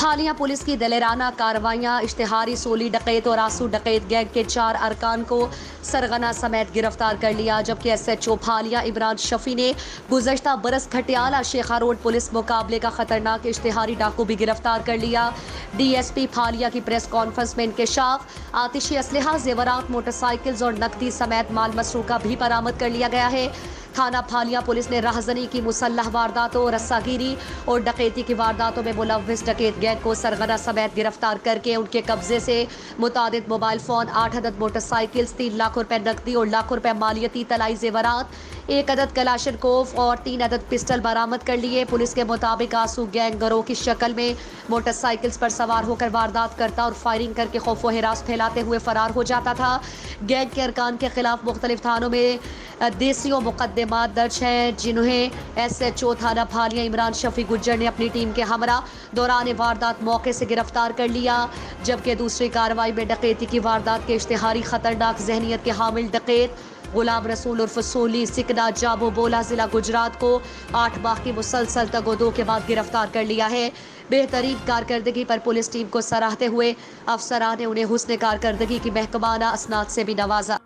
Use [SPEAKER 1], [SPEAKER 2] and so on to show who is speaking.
[SPEAKER 1] پھالیاں police کی دلیرانہ کارروائیاں اشتہاری سولی ڈکیت اور آسو ڈکیت گینگ کے 4 ارکان کو سرغنہ سمیت گرفتار کر لیا، جبکہ ایس ایچ او پھالیاں عمران شفیع نے گزشتہ برس کھٹیالہ شیخا روڈ پولیس مقابلے کا خطرناک اشتہاری ڈاکو بھی گرفتار کر لیا۔ ڈی ایس پی پھالیاں کی پریس کانفرنس میں انکشاف، آتشی اسلحہ، زیورات، موٹر سائیکلز اور نقدی سمیت مال مسروقہ بھی برآمد کر لیا گیا ہے۔ تھانہ پھالیاں پولیس نے راہزنی کی مسلح وارداتوں، رسہ گیری اور ڈکیتی کی وارداتوں میں ملوث ڈکیت گینگ کو سرغنہ سمیت گرفتار کر کے ان کے قبضے سے متعدد موبائل فون، 8 عدد موٹر سائیکلز، 3 لاکھ روپے نقدی اور لاکھ روپے مالیتی طلائی زیورات، 1 عدد کلاشن کوف اور 3 عدد پسٹل برآمد کر لیے۔ پولیس کے مطابق آسو گینگ گروہ کی شکل میں موٹر سائیکلز پر سوار ہو کر واردات کرتا اور فائرنگ کر کے خوف و ہراس پھیلاتے ہوئے فرار ہو جاتا تھا۔ گینگ کے ارکان کے خلاف مختلف تھانوں میں دیسیوں مقدمات درج ہیں، جنہیں ایس ایچ او تھانہ پھالیاں عمران شفیع گجر نے اپنی ٹیم کے ہمراہ دوران واردات موقع سے گرفتار کر لیا، جبکہ دوسری کارروائی میں ڈکیتی کی واردات کے اشتہاری خطرناک ذہنیت کے حامل ڈکیت غلام رسول عرف سولی سکنا جابو بولا ضلع گجرات کو 8 ماہ کی مسلسل تگ و دو کے بعد گرفتار کر لیا ہے۔ بہترین کارکردگی پر پولیس ٹیم کو سراہتے ہوئے افسران نے انہیں حسن کارکردگی کی محکمانہ اسناد سے بھی نوازا۔